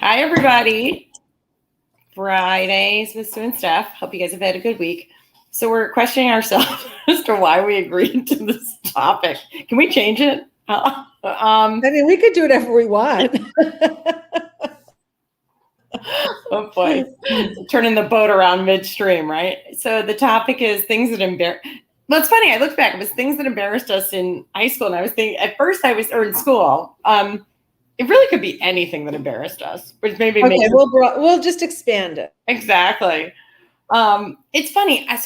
Hi, everybody. Fridays with Sue and Steph. Hope you guys have had a good week. So we're questioning ourselves as to why we agreed to this topic. Can we change it? I mean, we could do whatever we want. Oh boy, turning the boat around midstream, right? So the topic is things that embarrass. Well, it's funny. I looked back. It was things that embarrassed us in high school, and I was thinking at first or in school. It really could be anything that embarrassed us, which maybe okay. We'll just expand it. Exactly. It's funny. I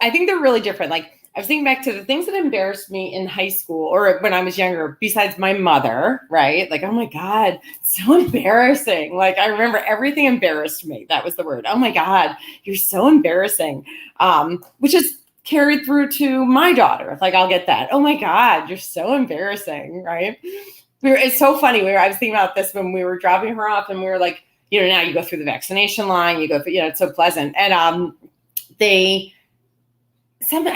think they're really different. Like I was thinking back to the things that embarrassed me in high school or when I was younger, besides my mother, right? Like, oh my God, so embarrassing. Like I remember everything embarrassed me. That was the word. Oh my God, you're so embarrassing. Which is carried through to my daughter. Like I'll get that. Oh my God, you're so embarrassing, right? It's so funny. I was thinking about this when we were dropping her off and we were like, now you go through the vaccination line, you go through, it's so pleasant. And I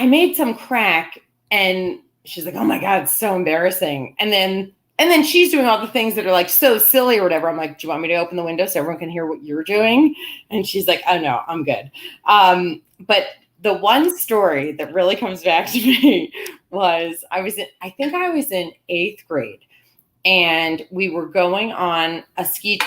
made some crack and she's like, oh my God, it's so embarrassing. And then she's doing all the things that are like so silly or whatever. I'm like, do you want me to open the window so everyone can hear what you're doing? And she's like, oh no, I'm good. But the one story that really comes back to me was I think I was in 8th grade. And we were going on a ski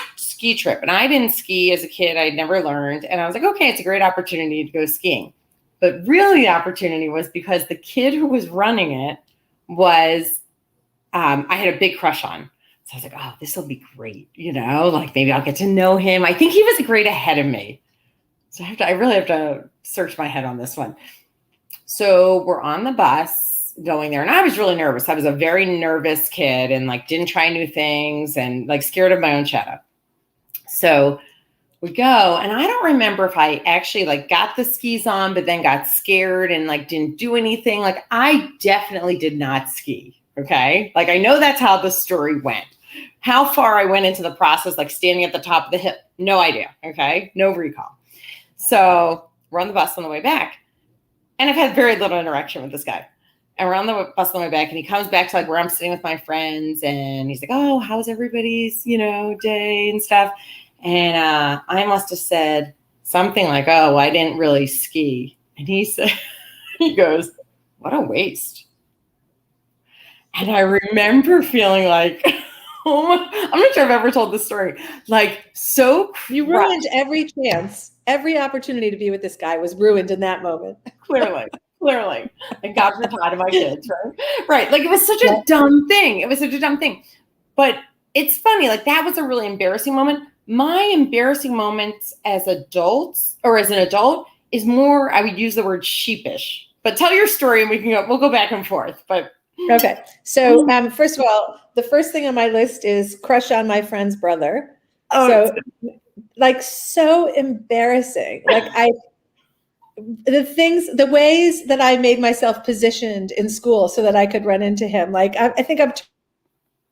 trip. And I didn't ski as a kid. I'd never learned. And I was like, okay, it's a great opportunity to go skiing. But really the opportunity was because the kid who was running it was, I had a big crush on. So I was like, oh, this will be great. Like maybe I'll get to know him. I think he was a grade ahead of me. So I really have to search my head on this one. So we're on the bus going there. And I was really nervous. I was a very nervous kid and like didn't try new things and like scared of my own shadow. So we go and I don't remember if I actually like got the skis on, but then got scared and like didn't do anything. Like I definitely did not ski. Okay. Like I know that's how the story went. How far I went into the process, like standing at the top of the hill, no idea. Okay. No recall. So we're on the bus on the way back and I've had very little interaction with this guy. And we're on the bus on the way back and he comes back to like where I'm sitting with my friends and he's like, oh, how's everybody's, day and stuff. And I must have said something like, oh, I didn't really ski. And he goes, what a waste. And I remember feeling like, I'm not sure I've ever told this story. Like so you ruined every chance. Every opportunity to be with this guy was ruined in that moment. Clearly. And God forbid my kids, right? Right. Like it was such a dumb thing. But it's funny, like that was a really embarrassing moment. My embarrassing moments as adults or as an adult is more, I would use the word sheepish. But tell your story and we'll go back and forth. But okay. So first of all, the first thing on my list is crush on my friend's brother. Oh, so embarrassing. Like the ways that I made myself positioned in school so that I could run into him. Like, I think I'm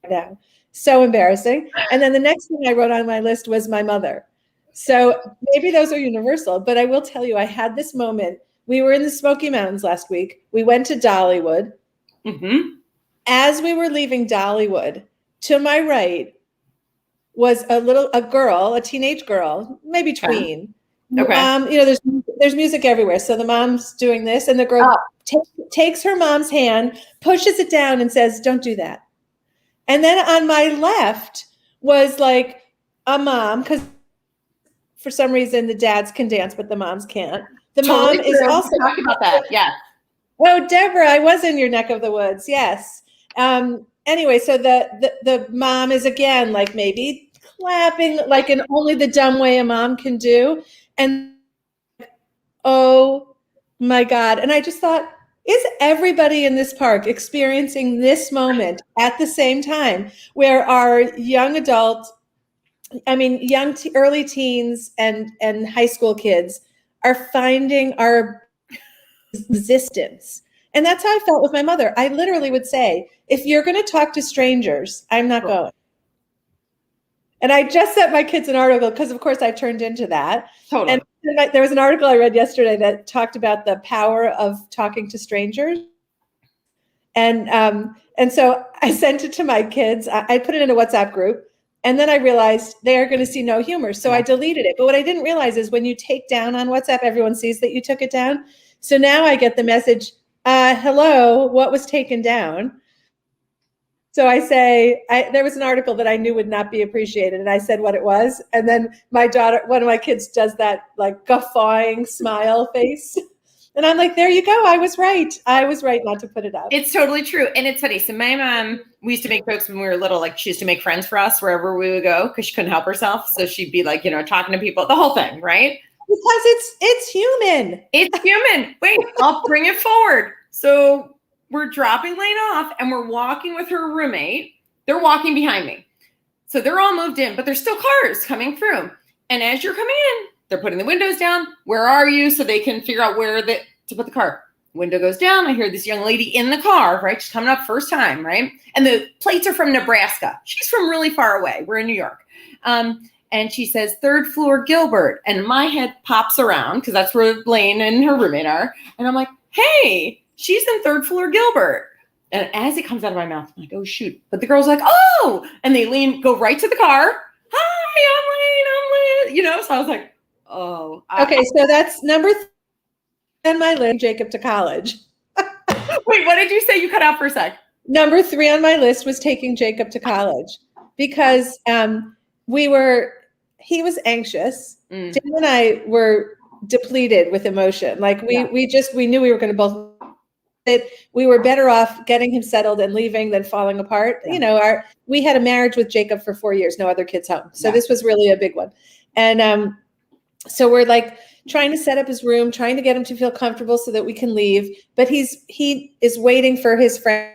now. So embarrassing. And then the next thing I wrote on my list was my mother. So maybe those are universal, but I will tell you, I had this moment. We were in the Smoky Mountains last week. We went to Dollywood. Mm-hmm. As we were leaving Dollywood, to my right was a teenage girl, maybe tween. Okay. There's music everywhere. So the mom's doing this and the girl takes her mom's hand, pushes it down and says, don't do that. And then on my left was like a mom, because for some reason the dads can dance, but the moms can't. The mom is also talking about that. Yeah. Oh, Deborah, I was in your neck of the woods. Yes. Anyway, so the mom is again, like maybe clapping like in only the dumb way a mom can do. And oh my God. And I just thought, is everybody in this park experiencing this moment at the same time where our young adults, early teens and high school kids are finding our resistance? And that's how I felt with my mother. I literally would say, if you're going to talk to strangers, I'm not going. And I just sent my kids an article because, of course, I turned into that. Totally. And there was an article I read yesterday that talked about the power of talking to strangers. And so I sent it to my kids. I put it in a WhatsApp group. And then I realized they are going to see no humor. So I deleted it. But what I didn't realize is when you take down on WhatsApp, everyone sees that you took it down. So now I get the message, hello, what was taken down? So I say, there was an article that I knew would not be appreciated. And I said what it was. And then my daughter, one of my kids does that like guffawing smile face. And I'm like, there you go. I was right. I was right not to put it up. It's totally true. And it's funny. So my mom, we used to make jokes when we were little, like she used to make friends for us wherever we would go because she couldn't help herself. So she'd be like, talking to people, the whole thing, right? Because it's human. It's human. Wait, I'll bring it forward. So we're dropping Lane off and we're walking with her roommate. They're walking behind me. So they're all moved in, but there's still cars coming through. And as you're coming in, they're putting the windows down. Where are you? So they can figure out where to put the car. Window goes down. I hear this young lady in the car, right? She's coming up first time, right? And the plates are from Nebraska. She's from really far away. We're in New York. And she says, 3rd floor Gilbert. And my head pops around because that's where Lane and her roommate are. And I'm like, hey, she's in 3rd floor Gilbert. And as it comes out of my mouth, I'm like, oh, shoot. But the girl's like, oh. And they go right to the car. Hi, I'm Lane. So I was like, oh. Okay, so that's number 3 on my list, Jacob to college. Wait, what did you say? You cut out for a sec. Number 3 on my list was taking Jacob to college because he was anxious. Dan and I were depleted with emotion. Like we knew we were going to both, we were better off getting him settled and leaving than falling apart. Yeah. We had a marriage with Jacob for 4 years, no other kids home. So this was really a big one. And so we're like trying to set up his room, trying to get him to feel comfortable so that we can leave. But he is waiting for his friend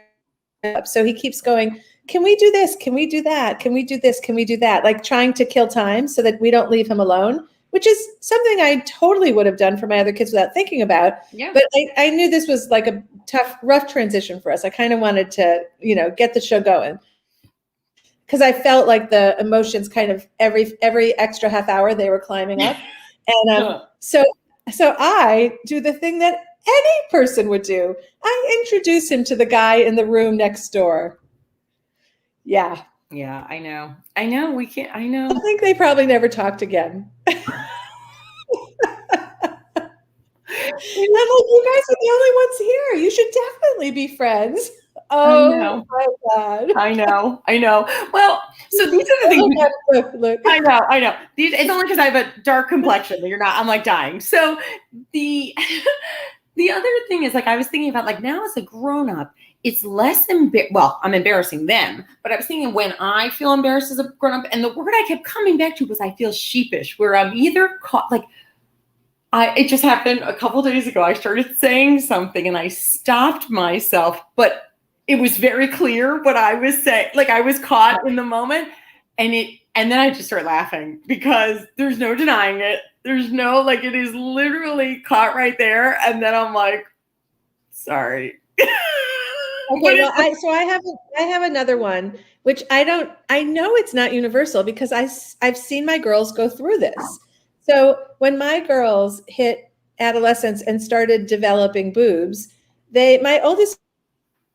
up. So he keeps going, can we do this? Can we do that? Can we do this? Can we do that? Like trying to kill time so that we don't leave him alone, which is something I totally would have done for my other kids without thinking about. Yeah. But I knew this was like a rough transition for us. I kind of wanted to, get the show going because I felt like the emotions kind of every extra half hour they were climbing up. And so I do the thing that any person would do. I introduce him to the guy in the room next door. Yeah. Yeah, I know. We can't. I know. I think they probably never talked again. I'm like, you guys are the only ones here. You should definitely be friends. Oh my God. I know. Well, so these are the things. Look. I know. It's only because I have a dark complexion that you're not. I'm like dying. So the other thing is like I was thinking about like now as a grown up, it's less I'm embarrassing them, but I was thinking when I feel embarrassed as a grown up, and the word I kept coming back to was I feel sheepish, where I'm either caught like. It just happened a couple days ago. I started saying something and I stopped myself, but it was very clear what I was saying. Like I was caught in the moment and then I just started laughing because there's no denying it. There's no, like, it is literally caught right there. And then I'm like, sorry. Okay. Well, I have another one, which I know it's not universal because I've seen my girls go through this. So when my girls hit adolescence and started developing boobs, my oldest,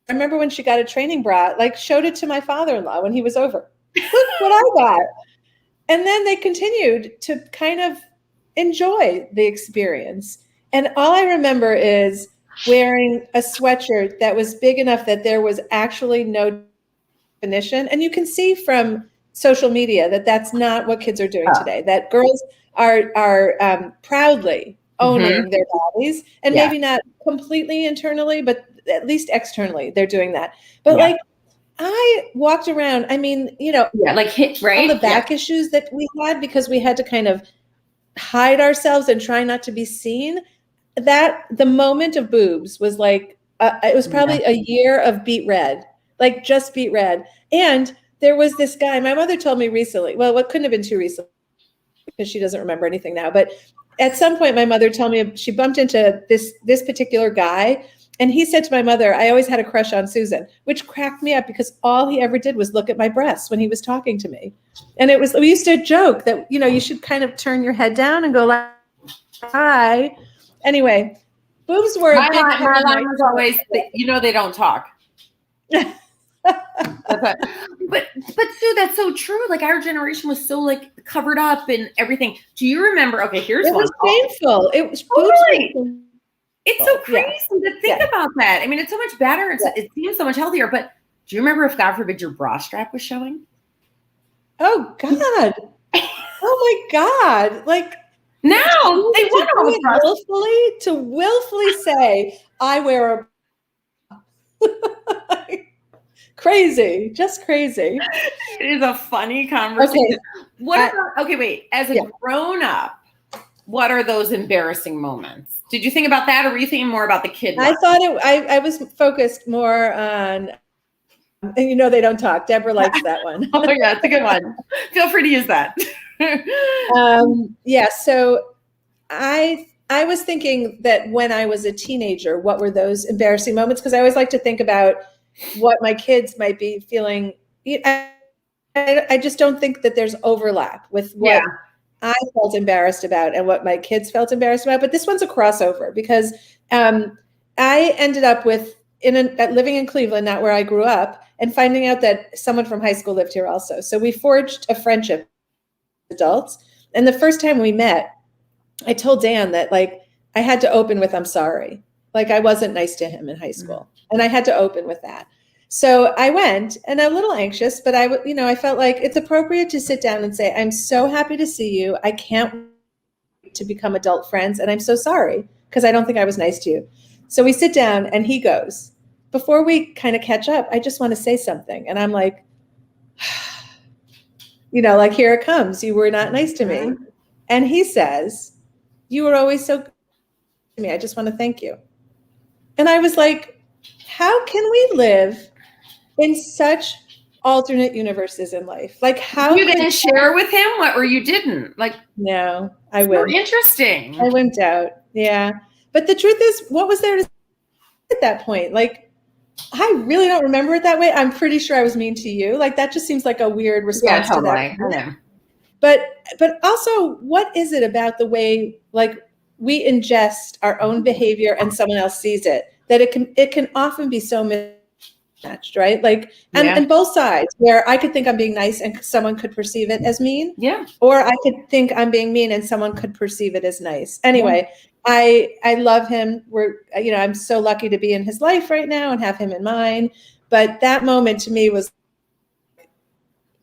I remember when she got a training bra, like showed it to my father-in-law when he was over. Look what I got. And then they continued to kind of enjoy the experience. And all I remember is wearing a sweatshirt that was big enough that there was actually no definition. And you can see from social media that that's not what kids are doing today, that girls are proudly owning their bodies, and maybe not completely internally, but at least externally they're doing that. But like I walked around, I mean, like hit right all the back issues that we had because we had to kind of hide ourselves and try not to be seen. That the moment of boobs was like it was probably a year of beet red, like just beet red. And there was this guy, my mother told me recently, well, what couldn't have been too recently because she doesn't remember anything now, but at some point my mother told me she bumped into this particular guy, and he said to my mother, I always had a crush on Susan, which cracked me up because all he ever did was look at my breasts when he was talking to me. And we used to joke that, you should kind of turn your head down and go like, hi. Anyway, boobs were my line was always, they don't talk. But Sue, that's so true. Like our generation was so like covered up and everything. Do you remember? Okay, here's It one. was shameful. It was Totally. It's so crazy Yeah. to think about that. I mean, it's so much better. It seems so much healthier. But do you remember if, God forbid, your bra strap was showing? Oh God. Oh my God. Like now they want all the to willfully say, I wear a crazy, just crazy. It is a funny conversation. Okay. Wait. As a grown up, what are those embarrassing moments? Did you think about that, or were you thinking more about the kid? I thought I was focused more on, and you know they don't talk. Deborah likes that one. Oh yeah, it's a good one. Feel free to use that. Yeah. So I was thinking that when I was a teenager, what were those embarrassing moments? Because I always like to think about what my kids might be feeling. I just don't think that there's overlap with what I felt embarrassed about and what my kids felt embarrassed about. But this one's a crossover because I ended up living in Cleveland, not where I grew up, and finding out that someone from high school lived here also. So we forged a friendship as adults. And the first time we met, I told Dan that like I had to open with, I'm sorry. Like I wasn't nice to him in high school. And I had to open with that. So I went, and I'm a little anxious, but I felt like it's appropriate to sit down and say, I'm so happy to see you. I can't wait to become adult friends. And I'm so sorry because I don't think I was nice to you. So we sit down and he goes, before we kind of catch up, I just want to say something. And I'm like, like, here it comes. You were not nice to me. And he says, you were always so good to me. I just want to thank you. And I was like, how can we live in such alternate universes in life? Like, how you didn't share with him what, or you didn't? Like, no, I wimped. Interesting. I wimped out. Yeah. But the truth is, what was there to say at that point? Like, I really don't remember it that way. I'm pretty sure I was mean to you. Like, that just seems like a weird response to that. But also, what is it about the way like we ingest our own behavior and someone else sees it that it can often be so mismatched, right? Like, and both sides, where I could think I'm being nice and someone could perceive it as mean. Yeah. Or I could think I'm being mean and someone could perceive it as nice. Anyway, I love him. I'm so lucky to be in his life right now and have him in mine. But that moment to me was,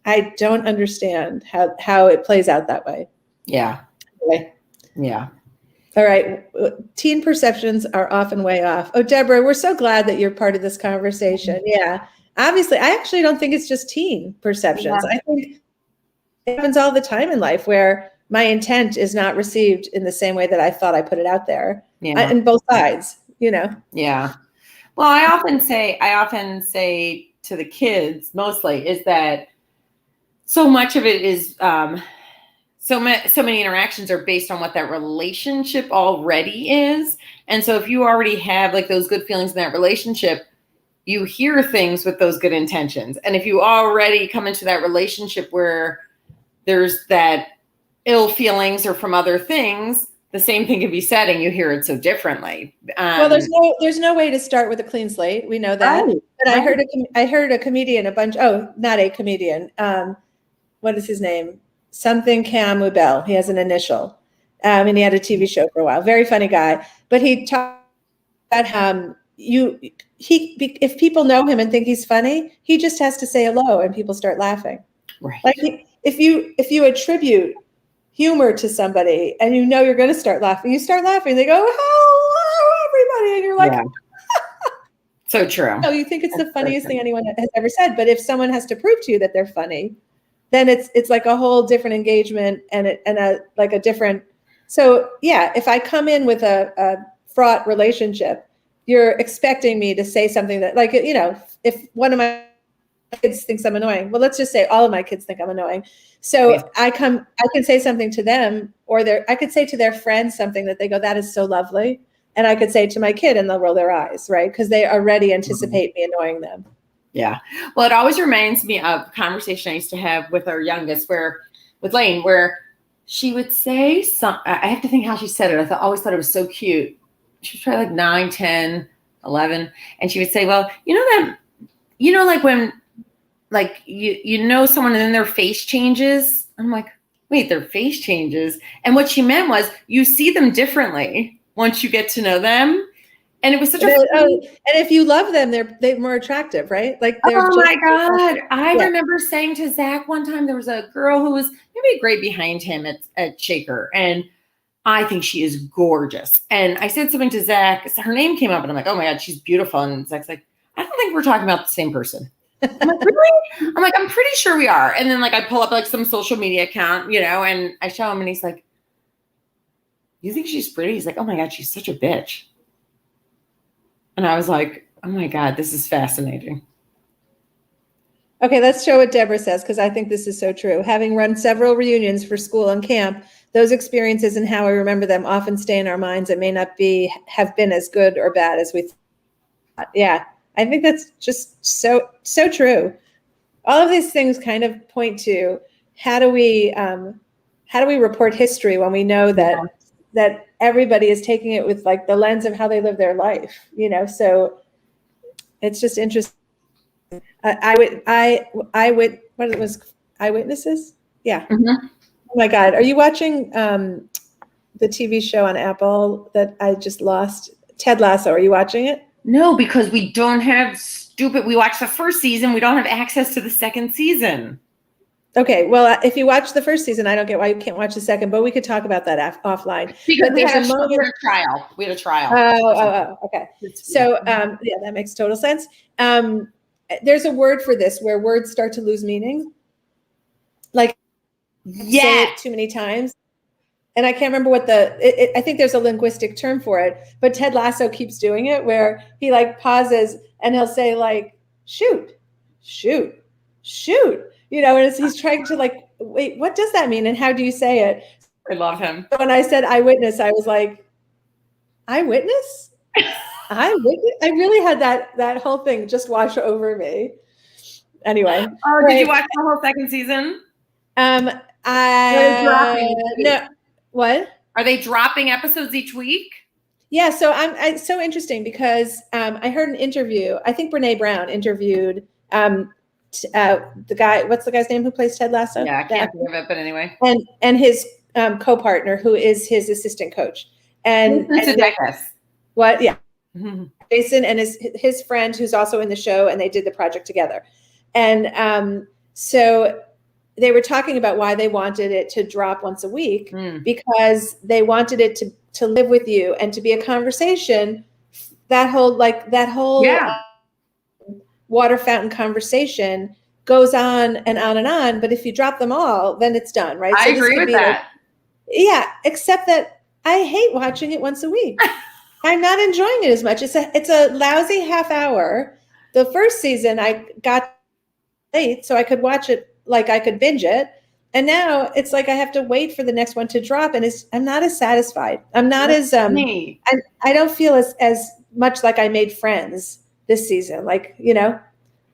I don't understand how it plays out that way. Yeah. Anyway. Yeah. All right. Teen perceptions are often way off. Oh, Deborah, we're so glad that you're part of this conversation. Yeah. Obviously, I actually don't think it's just teen perceptions. I think it happens all the time in life where my intent is not received in the same way that I thought I put it out there. And both sides, Yeah. Well, I often say to the kids mostly is that so much of it is so many interactions are based on what that relationship already is. And so if you already have like those good feelings in that relationship, you hear things with those good intentions. And if you already come into that relationship where there's that ill feelings or from other things, the same thing can be said and you hear it so differently. Well, there's no way to start with a clean slate. We know that. Right, but I heard a comedian, not a comedian. What is his name? Something Cam Ubel. He has an initial. And he had a TV show for a while. Very funny guy. But he talked about if people know him and think he's funny, he just has to say hello and people start laughing. Right. Like if you attribute humor to somebody and you're going to start laughing, you start laughing. They go, hello, everybody. And you're like, so true. No, you think it's the funniest thing anyone has ever said. But if someone has to prove to you that they're funny, then it's like a whole different engagement and a different. So yeah, if I come in with a fraught relationship, you're expecting me to say something that, like, if one of my kids thinks I'm annoying, well, let's just say all of my kids think I'm annoying. So I can say something to them, or I could say to their friends something that they go, that is so lovely. And I could say to my kid and they'll roll their eyes, right? Because they already anticipate me annoying them. Yeah. Well, it always reminds me of a conversation I used to have with our youngest with Lane, where she would say I have to think how she said it. I always thought it was so cute. She was probably like 9, 10, 11. And she would say, well, you know you know, like when, like you know someone and then their face changes. I'm like, wait, their face changes. And what she meant was you see them differently once you get to know them. And it was such a and if you love them, they're more attractive, right? Like they're oh just, my God. I remember saying to Zach one time, there was a girl who was maybe a grade behind him at Shaker. And I think she is gorgeous. And I said something to Zach. Her name came up and I'm like, oh my God, she's beautiful. And Zach's like, I don't think we're talking about the same person. I'm like, really? I'm like, I'm pretty sure we are. And then like I pull up like some social media account, you know, and I show him and he's like, you think she's pretty? He's like, oh my God, she's such a bitch. And I was like, oh my God, this is fascinating. Okay, let's show what Deborah says, because I think this is so true. Having run several reunions for school and camp, those experiences and how we remember them often stay in our minds and may not have been as good or bad as we thought. Yeah, I think that's just so true. All of these things kind of point to how do we report history when we know that everybody is taking it with like the lens of how they live their life, you know? So it's just interesting. Eyewitnesses? Yeah. Mm-hmm. Oh my God. Are you watching the TV show on Apple that I just lost? Ted Lasso. Are you watching it? No, because we don't have we watched the first season. We don't have access to the second season. Okay. Well, if you watch the first season, I don't get why you can't watch the second, but we could talk about that offline. Because but we had a trial. We had a trial. Oh, okay. So yeah, that makes total sense. There's a word for this where words start to lose meaning. Like, say it too many times. And I can't remember what I think there's a linguistic term for it, but Ted Lasso keeps doing it where he like pauses and he'll say like, shoot, you know, and he's trying to like, wait, what does that mean? And how do you say it? I love him. When I said eyewitness, I was like, eyewitness? Eyewitness? I really had that whole thing just wash over me. Anyway. Oh, did you watch the whole second season? No. What? Are they dropping episodes each week? Yeah, so it's so interesting because I heard an interview. I think Brene Brown interviewed the guy. What's the guy's name who plays Ted Lasso? Yeah, I can't think of it, but anyway. And his co-partner, who is his assistant coach, and what? Yeah, mm-hmm. Jason and his friend, who's also in the show, and they did the project together, and so. They were talking about why they wanted it to drop once a week because they wanted it to live with you and to be a conversation. That whole water fountain conversation goes on and on and on. But if you drop them all, then it's done, right? I agree with that. Yeah, except that I hate watching it once a week. I'm not enjoying it as much. It's a lousy half hour. The first season I got late, so I could watch it. Like I could binge it. And now it's like I have to wait for the next one to drop. And I'm not as satisfied. I'm not as I don't feel as much like I made friends this season. Like, you know.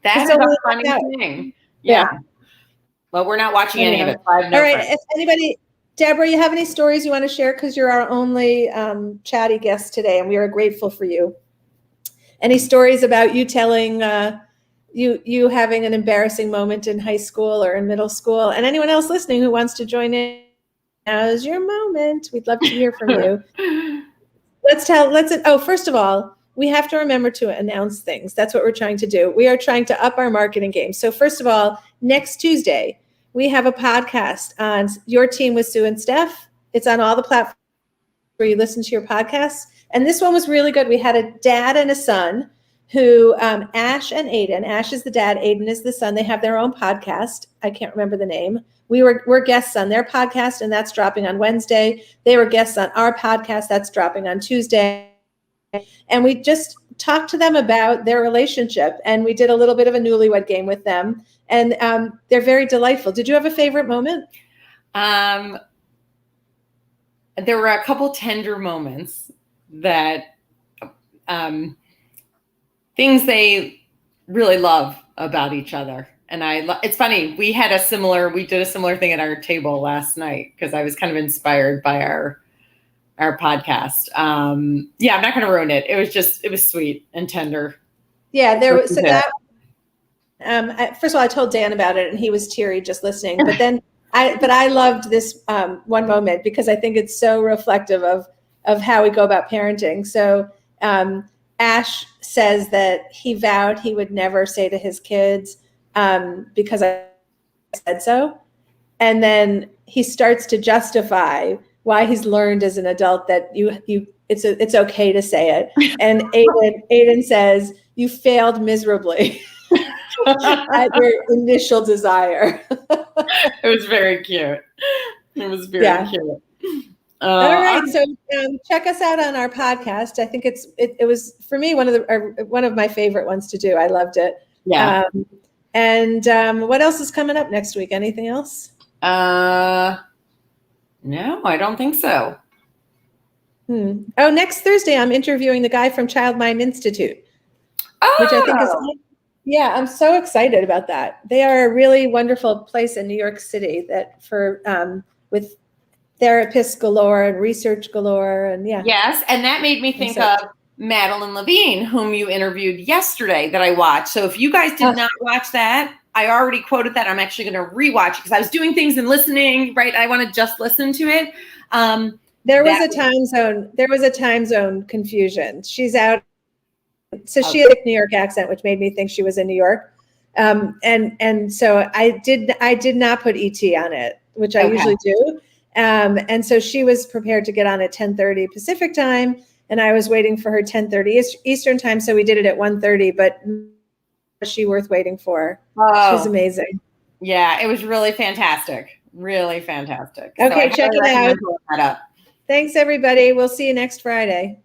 That's a funny thing. Yeah. Well, we're not watching any of it. So I have no All right. friends. If anybody, Deborah, you have any stories you want to share? Because you're our only chatty guest today, and we are grateful for you. Any stories about you telling you having an embarrassing moment in high school or in middle school, and anyone else listening who wants to join in, now's your moment. We'd love to hear from you. First of all, we have to remember to announce things. That's what we're trying to do. We are trying to up our marketing game. So first of all, next Tuesday, we have a podcast on Your Team with Sue and Steph. It's on all the platforms where you listen to your podcasts. And this one was really good. We had a dad and a son who Ash and Aiden. Ash is the dad, Aiden is the son. They have their own podcast. I can't remember the name. We're guests on their podcast, and that's dropping on Wednesday. They were guests on our podcast. That's dropping on Tuesday. And we just talked to them about their relationship, and we did a little bit of a newlywed game with them. And they're very delightful. Did you have a favorite moment? There were a couple tender moments that things they really love about each other. And it's funny, we did a similar thing at our table last night because I was kind of inspired by our podcast. Yeah, I'm not going to ruin it. It was sweet and tender. Yeah, First of all, I told Dan about it, and he was teary just listening. But then, I loved this one moment because I think it's so reflective of how we go about parenting. So Ash says that he vowed he would never say to his kids, because I said so, and then he starts to justify why he's learned as an adult that it's okay to say it. And Aiden says, "You failed miserably." At your initial desire. It was very cute. It was very cute. All right, so check us out on our podcast. I think it was for me one of my favorite ones to do. I loved it. Yeah. And what else is coming up next week? Anything else? No, I don't think so. Oh, next Thursday I'm interviewing the guy from Child Mind Institute, which I think is. Yeah, I'm so excited about that. They are a really wonderful place in New York City that with therapists galore and research galore, and yeah. Yes, and that made me think of Madeline Levine, whom you interviewed yesterday that I watched. So if you guys did not watch that, I already quoted that. I'm actually going to rewatch it because I was doing things and listening, right? I want to just listen to it. There was a time zone confusion. She's out. So she had a New York accent, which made me think she was in New York. And so I did not put ET on it, which I usually do. And so she was prepared to get on at 10:30 Pacific time, and I was waiting for her 10:30 Eastern time. So we did it at 1:30, but was she worth waiting for? Oh, she's amazing. Yeah, it was really fantastic. Really fantastic. Okay, so check it out. Thanks, everybody. We'll see you next Friday.